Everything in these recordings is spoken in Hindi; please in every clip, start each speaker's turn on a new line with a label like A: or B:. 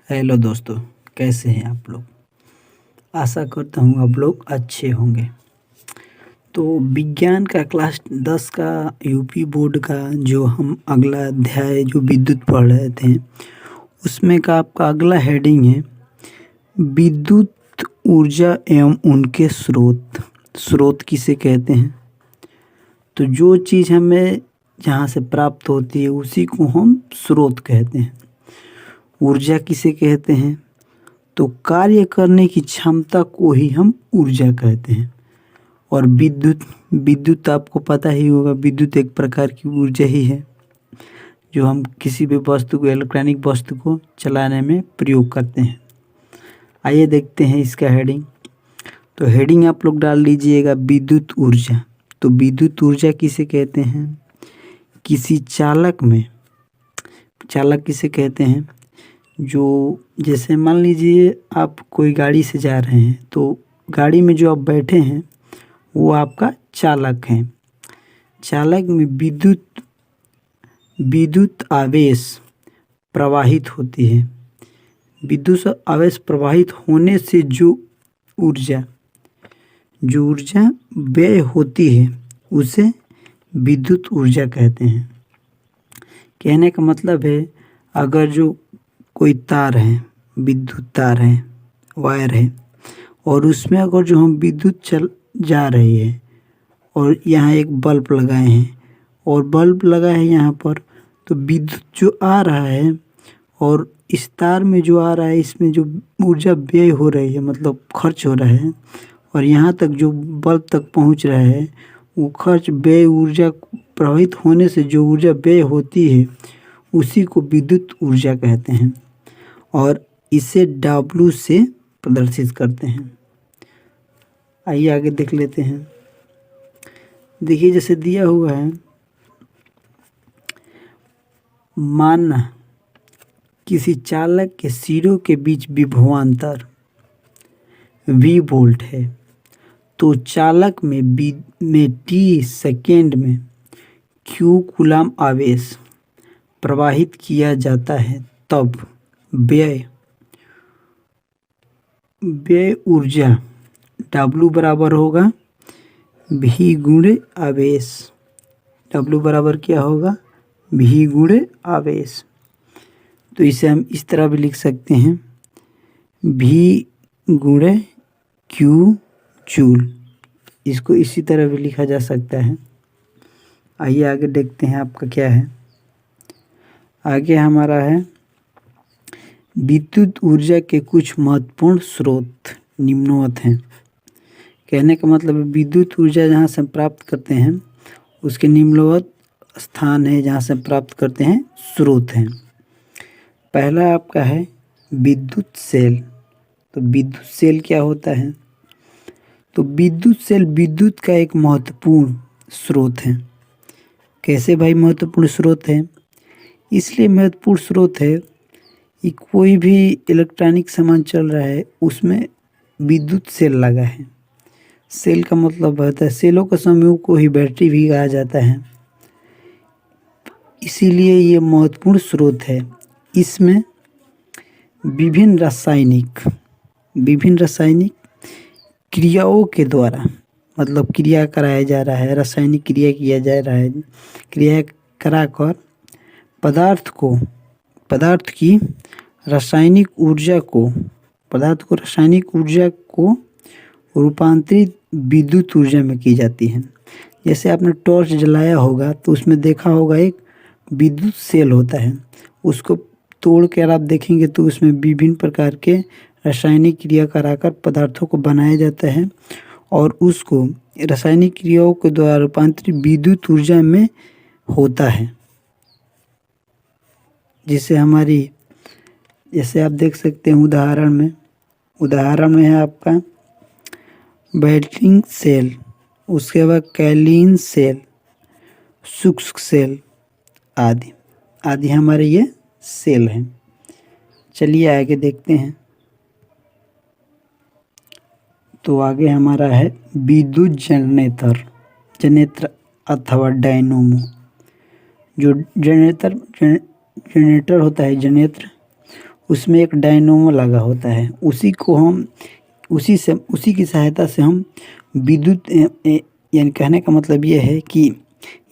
A: हेलो दोस्तों, कैसे हैं आप लोग। आशा करता हूँ आप लोग अच्छे होंगे। तो विज्ञान का क्लास 10 का यूपी बोर्ड का जो हम अगला अध्याय जो विद्युत पढ़ रहे थे, उसमें का आपका अगला हेडिंग है विद्युत ऊर्जा एवं उनके स्रोत। स्रोत किसे कहते हैं? तो जो चीज़ हमें जहाँ से प्राप्त होती है उसी को हम स्रोत कहते हैं। ऊर्जा किसे कहते हैं? तो कार्य करने की क्षमता को ही हम ऊर्जा कहते हैं। और विद्युत विद्युत आपको पता ही होगा, विद्युत एक प्रकार की ऊर्जा ही है जो हम किसी भी वस्तु को, इलेक्ट्रॉनिक वस्तु को चलाने में प्रयोग करते हैं। आइए देखते हैं इसका हेडिंग। तो हेडिंग आप लोग डाल लीजिएगा विद्युत ऊर्जा। तो विद्युत ऊर्जा किसे कहते हैं? किसी चालक में, चालक किसे कहते हैं? जो जैसे मान लीजिए आप कोई गाड़ी से जा रहे हैं, तो गाड़ी में जो आप बैठे हैं वो आपका चालक है। चालक में विद्युत आवेश प्रवाहित होती है। विद्युत आवेश प्रवाहित होने से जो ऊर्जा व्यय होती है उसे विद्युत ऊर्जा कहते हैं। कहने का मतलब है, अगर जो कोई तार है, विद्युत तार है, वायर है, और उसमें अगर जो हम विद्युत चल जा रही है और यहाँ एक बल्ब लगाए हैं और बल्ब लगा है यहाँ पर, तो विद्युत जो आ रहा है और इस तार में जो आ रहा है इसमें जो ऊर्जा व्यय हो रही है, मतलब खर्च हो रहा है, और यहाँ तक जो बल्ब तक पहुँच रहा है वो खर्च व्यय ऊर्जा प्रभावित होने से जो ऊर्जा व्यय होती है उसी को विद्युत ऊर्जा कहते हैं। और इसे W से प्रदर्शित करते हैं। आइए आगे देख लेते हैं। देखिए जैसे दिया हुआ है, माना किसी चालक के सिरों के बीच विभवांतर V वोल्ट है, तो चालक में T सेकेंड में Q कूलाम आवेश प्रवाहित किया जाता है, तब व्यय ऊर्जा W बराबर होगा V गुणे आवेश। W बराबर क्या होगा? V गुणे आवेश। तो इसे हम इस तरह भी लिख सकते हैं, V गुणे Q जूल। इसको इसी तरह भी लिखा जा सकता है। आइए आगे देखते हैं आपका क्या है। आगे हमारा है विद्युत ऊर्जा के कुछ महत्वपूर्ण स्रोत निम्नवत हैं। कहने का मतलब है विद्युत ऊर्जा जहाँ से प्राप्त करते हैं उसके निम्नवत स्थान है जहाँ से प्राप्त करते हैं, स्रोत हैं। पहला आपका है विद्युत सेल। तो विद्युत सेल क्या होता है? तो विद्युत सेल विद्युत का एक महत्वपूर्ण स्रोत है। कैसे भाई महत्वपूर्ण स्रोत है? इसलिए महत्वपूर्ण स्रोत है कि कोई भी इलेक्ट्रॉनिक सामान चल रहा है उसमें विद्युत सेल लगा है। सेल का मतलब होता है, सेलों का समूह को ही बैटरी भी कहा जाता है। इसीलिए ये महत्वपूर्ण स्रोत है। इसमें विभिन्न रासायनिक क्रियाओं के द्वारा, मतलब क्रिया कराया जा रहा है, रासायनिक क्रिया किया जा रहा है, क्रिया कराकर पदार्थ की रासायनिक ऊर्जा को रूपांतरित विद्युत ऊर्जा में की जाती है। जैसे आपने टॉर्च जलाया होगा तो उसमें देखा होगा एक विद्युत सेल होता है, उसको तोड़ कर आप देखेंगे तो उसमें विभिन्न प्रकार के रासायनिक क्रिया कराकर पदार्थों को बनाया जाता है और उसको रासायनिक क्रियाओं के द्वारा रूपांतरित विद्युत ऊर्जा में होता है। जिससे हमारी, जैसे आप देख सकते हैं उदाहरण में है आपका बैटरिंग सेल, उसके बाद कैलिन सेल, शुष्क सेल आदि हमारे ये सेल हैं। चलिए आगे देखते हैं। तो आगे हमारा है विद्युत जनरेटर अथवा डायनेमो। जो जनरेटर होता है, जनरेटर उसमें एक डायनोमो लगा होता है। उसी की सहायता से हम विद्युत यानी कहने का मतलब ये है कि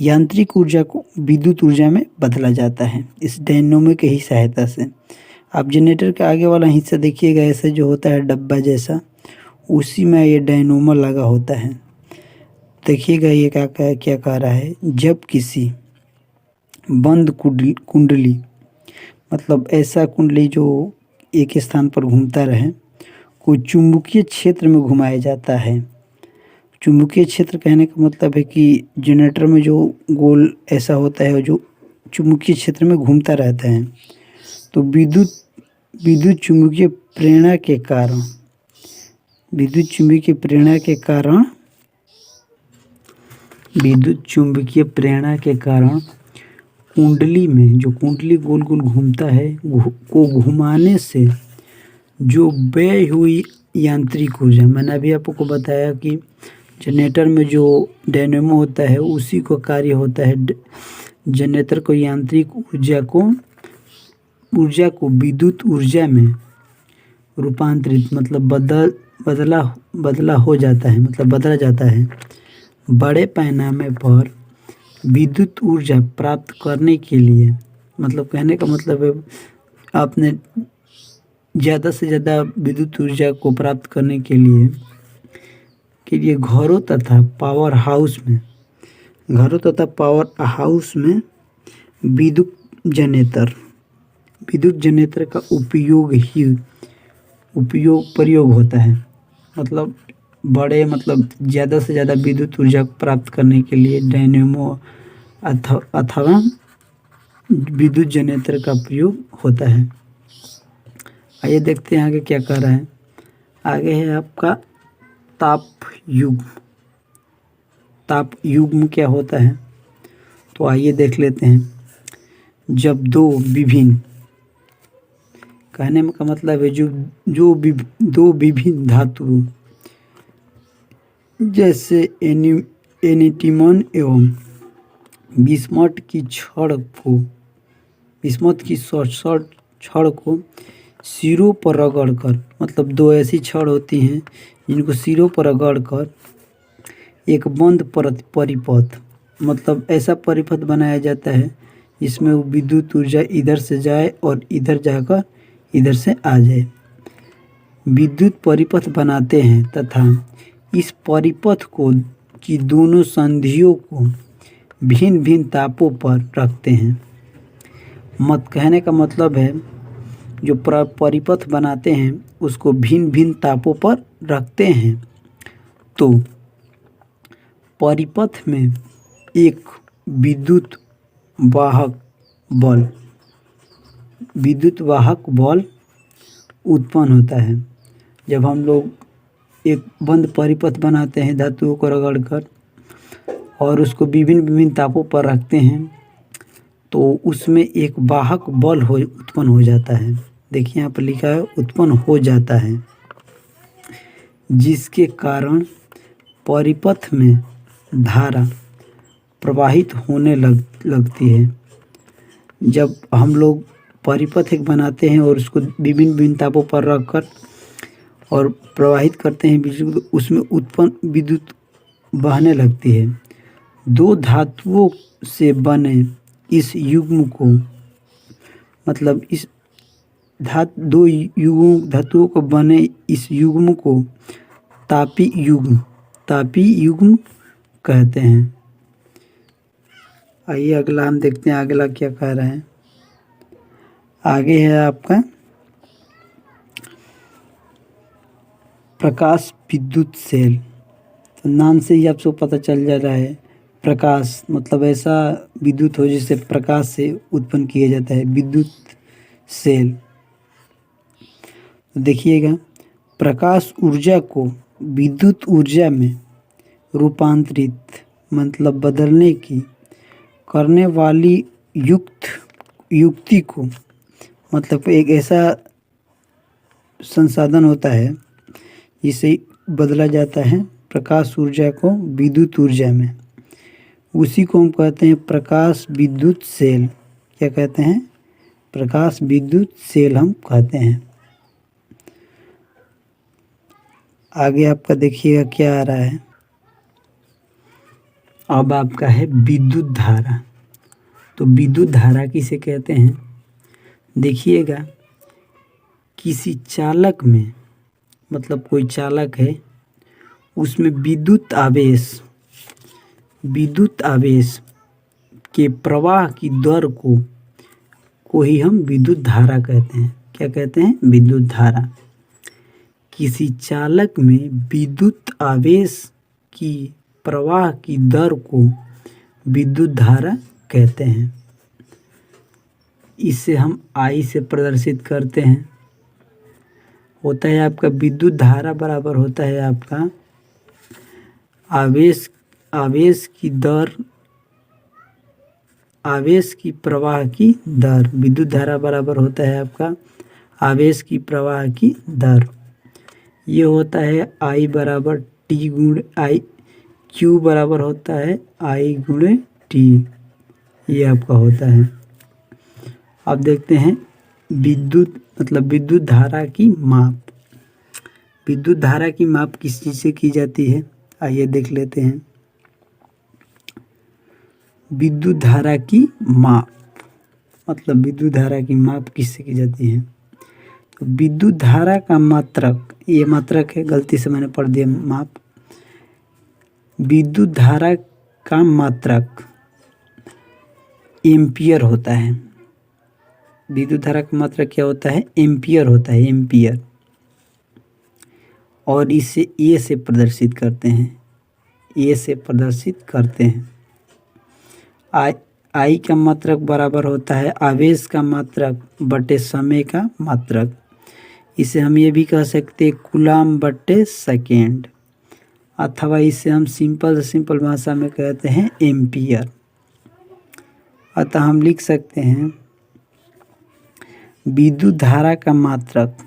A: यांत्रिक ऊर्जा को विद्युत ऊर्जा में बदला जाता है इस डायनोमो के ही सहायता से। आप जनरेटर का आगे वाला हिस्सा देखिएगा, ऐसे जो होता है डब्बा जैसा, उसी में ये डायनोमो लगा होता है। देखिएगा ये क्या कह रहा है, जब किसी बंद कुंडली मतलब ऐसा कुंडली जो एक स्थान पर घूमता रहे को चुंबकीय क्षेत्र में घुमाया जाता है। चुंबकीय क्षेत्र कहने का मतलब है कि जनरेटर में जो गोल ऐसा होता है जो चुंबकीय क्षेत्र में घूमता रहता है। तो विद्युत चुंबकीय प्रेरणा के कारण विद्युत चुंबकीय प्रेरणा के कारण कुंडली में जो कुंडली गोल गोल घूमता है को घुमाने से जो व्यय हुई यांत्रिक ऊर्जा, मैंने अभी आपको बताया कि जनरेटर में जो डायनेमो होता है उसी को कार्य होता है जनरेटर को यांत्रिक ऊर्जा को विद्युत ऊर्जा में रूपांतरित मतलब बदला हो जाता है, मतलब बदला जाता है। बड़े पैमाने पर विद्युत ऊर्जा प्राप्त करने के लिए, मतलब कहने का मतलब है आपने ज़्यादा से ज़्यादा विद्युत ऊर्जा को प्राप्त करने के लिए घरों तथा पावर हाउस में विद्युत जनरेटर का प्रयोग होता है। मतलब ज़्यादा से ज़्यादा विद्युत ऊर्जा प्राप्त करने के लिए डायनेमो अथवा विद्युत जनरेटर का प्रयोग होता है। आइए देखते हैं आगे क्या कह रहा है। आगे है आपका ताप युग्म क्या होता है, तो आइए देख लेते हैं। जब दो विभिन्न, कहने का मतलब है दो विभिन्न धातुओं जैसे एनीटिमन एवं बिस्मथ की छड़ को सिरों पर रगड़कर, मतलब दो ऐसी छड़ होती हैं जिनको सिरों पर रगड़कर एक बंद परिपथ, मतलब ऐसा परिपथ बनाया जाता है जिसमें वो विद्युत ऊर्जा इधर से जाए और इधर जाकर इधर से आ जाए। विद्युत परिपथ बनाते हैं तथा इस परिपथ की दोनों संधियों को भिन्न भिन्न तापों पर रखते हैं। कहने का मतलब है जो परिपथ बनाते हैं उसको भिन्न भिन्न तापों पर रखते हैं। तो परिपथ में एक विद्युत वाहक बल उत्पन्न होता है। जब हम लोग एक बंद परिपथ बनाते हैं धातुओं को रगड़कर और उसको विभिन्न तापों पर रखते हैं तो उसमें एक वाहक बल उत्पन्न हो जाता है। देखिए यहाँ पर लिखा है उत्पन्न हो जाता है, जिसके कारण परिपथ में धारा प्रवाहित होने लगती है। जब हम लोग परिपथ एक बनाते हैं और उसको विभिन्न तापों पर रखकर और प्रवाहित करते हैं बिजली, तो उसमें उत्पन्न विद्युत बहने लगती है। दो धातुओं से बने इस युग्म को, मतलब इस दो धातुओं को बने इस युग्म को तापी युग्म कहते हैं। आइए अगला हम देखते हैं अगला क्या कह रहे हैं। आगे है आपका प्रकाश विद्युत सेल। तो नाम से ही आपको पता चल जा रहा है, प्रकाश मतलब ऐसा विद्युत हो जिससे प्रकाश से उत्पन्न किया जाता है, विद्युत सेल। देखिएगा, प्रकाश ऊर्जा को विद्युत ऊर्जा में रूपांतरित मतलब बदलने की करने वाली युक्ति को, मतलब एक ऐसा संसाधन होता है जिसे बदला जाता है प्रकाश ऊर्जा को विद्युत ऊर्जा में, उसी को हम कहते हैं प्रकाश विद्युत सेल। क्या कहते हैं? प्रकाश विद्युत सेल हम कहते हैं। आगे आपका देखिएगा क्या आ रहा है। अब आपका है विद्युत धारा। तो विद्युत धारा किसे कहते हैं? देखिएगा, किसी चालक में, मतलब कोई चालक है, उसमें विद्युत आवेश के प्रवाह की दर को ही हम विद्युत धारा कहते हैं। क्या कहते हैं? विद्युत धारा। किसी चालक में विद्युत आवेश की प्रवाह की दर को विद्युत धारा कहते हैं। इसे हम I से प्रदर्शित करते हैं। होता है आपका विद्युत धारा बराबर होता है आपका आवेश की प्रवाह की दर। विद्युत धारा बराबर होता है आपका आवेश की प्रवाह की दर। ये होता है I बराबर T गुणे I, Q बराबर होता है I गुणे T। ये आपका होता है। अब देखते हैं विद्युत धारा की माप। विद्युत धारा की माप किस चीज़ से की जाती है? आइए देख लेते हैं। विद्युत धारा की माप, मतलब विद्युत धारा की माप किससे की जाती है? तो विद्युत धारा का मात्रक, ये मात्रक है, गलती से मैंने पढ़ दिया माप। विद्युत धारा का मात्रक एम्पियर होता है। विद्युत धारा का मात्रक क्या होता है? एम्पियर होता है, एम्पियर। और इसे ए से प्रदर्शित करते हैं। ए से प्रदर्शित करते हैं। आई का मात्रक बराबर होता है आवेश का मात्रक बटे समय का मात्रक। इसे हम ये भी कह सकते हैं कूलाम बटे सेकेंड, अथवा इसे हम सिंपल भाषा में कहते हैं एम्पियर। अतः हम लिख सकते हैं विद्युत धारा का मात्रक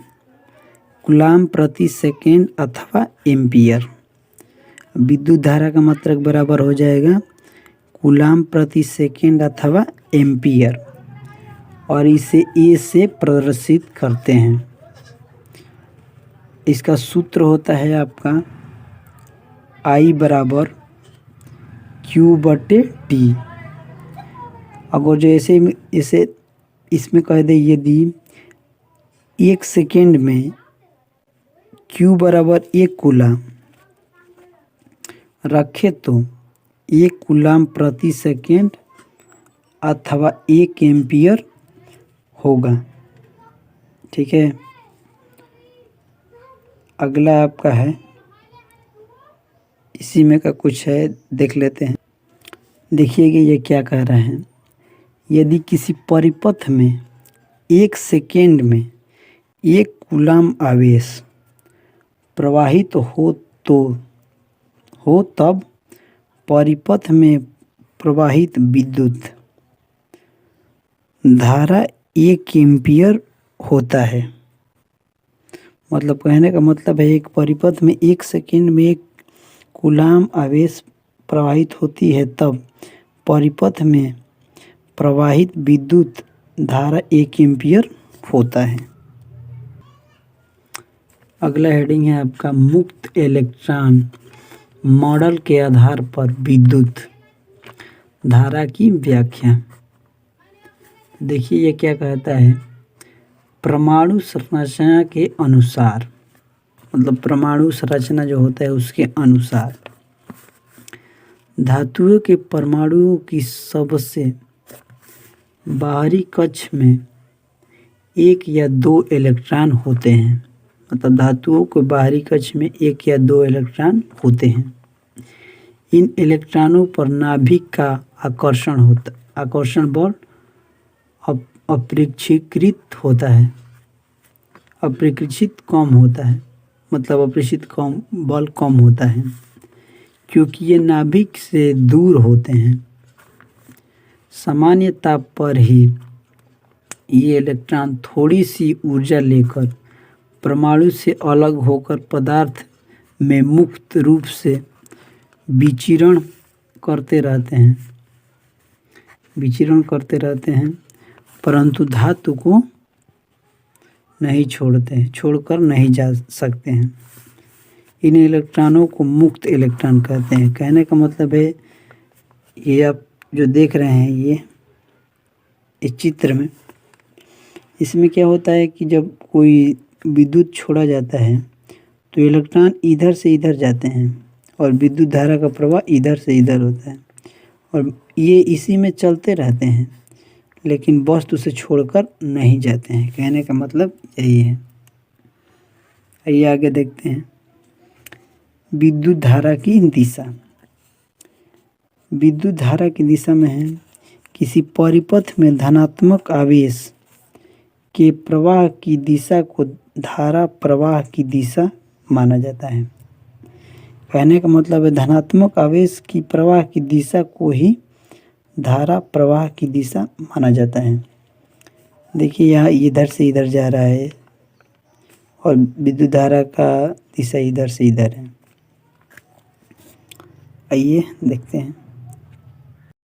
A: कूलाम प्रति सेकेंड अथवा एम्पियर। विद्युत धारा का मात्रक बराबर हो जाएगा कूलाम प्रति सेकेंड अथवा एम्पियर, और इसे ए से प्रदर्शित करते हैं। इसका सूत्र होता है आपका I बराबर Q बटे T। अगर जो ऐसे इसमें कह दे यदि 1 सेकेंड में Q बराबर 1 कूलाम रखे तो 1 कूलाम प्रति सेकेंड अथवा 1 एम्पियर होगा। ठीक है। अगला आपका है, इसी में का कुछ है, देख लेते हैं। देखिए कि ये क्या कह रहे हैं। यदि किसी परिपथ में 1 सेकेंड में 1 कूलाम आवेश प्रवाहित हो तब परिपथ में प्रवाहित विद्युत धारा 1 एम्पियर होता है। मतलब कहने का मतलब है एक परिपथ में 1 सेकेंड में 1 कूलाम आवेश प्रवाहित होती है तब परिपथ में प्रवाहित विद्युत धारा 1 एम्पियर होता है। अगला हेडिंग है आपका मुक्त इलेक्ट्रॉन मॉडल के आधार पर विद्युत धारा की व्याख्या। देखिए ये क्या कहता है। परमाणु संरचना के अनुसार, मतलब परमाणु संरचना जो होता है उसके अनुसार धातुओं के परमाणुओं की सबसे बाहरी कक्ष में 1 या 2 इलेक्ट्रॉन होते हैं। मतलब धातुओं के बाहरी कक्ष में 1 या 2 इलेक्ट्रॉन होते हैं। इन इलेक्ट्रॉनों पर नाभिक का आकर्षण बल अपेक्षाकृत होता है, अपेक्षित कम होता है, मतलब अपेक्षित कम बल कम होता है, क्योंकि ये नाभिक से दूर होते हैं। सामान्य ताप पर ही ये इलेक्ट्रॉन थोड़ी सी ऊर्जा लेकर परमाणु से अलग होकर पदार्थ में मुक्त रूप से विचरण करते रहते हैं। परंतु धातु को नहीं छोड़ते हैं, छोड़कर नहीं जा सकते हैं। इन इलेक्ट्रॉनों को मुक्त इलेक्ट्रॉन कहते हैं। कहने का मतलब है, ये आप जो देख रहे हैं ये इस चित्र में, इसमें क्या होता है कि जब कोई विद्युत छोड़ा जाता है तो इलेक्ट्रॉन इधर से इधर जाते हैं और विद्युत धारा का प्रवाह इधर से इधर होता है और ये इसी में चलते रहते हैं, लेकिन वस्तु से छोड़कर नहीं जाते हैं। कहने का मतलब यही है। आइए आगे देखते हैं। विद्युत धारा की दिशा। विद्युत धारा की दिशा में है, किसी परिपथ में धनात्मक आवेश के प्रवाह की दिशा को धारा प्रवाह की दिशा माना जाता है। कहने का मतलब है, धनात्मक आवेश की प्रवाह की दिशा को ही धारा प्रवाह की दिशा माना जाता है। देखिए यहाँ इधर से इधर जा रहा है और विद्युत धारा का दिशा इधर से इधर है। आइए देखते हैं।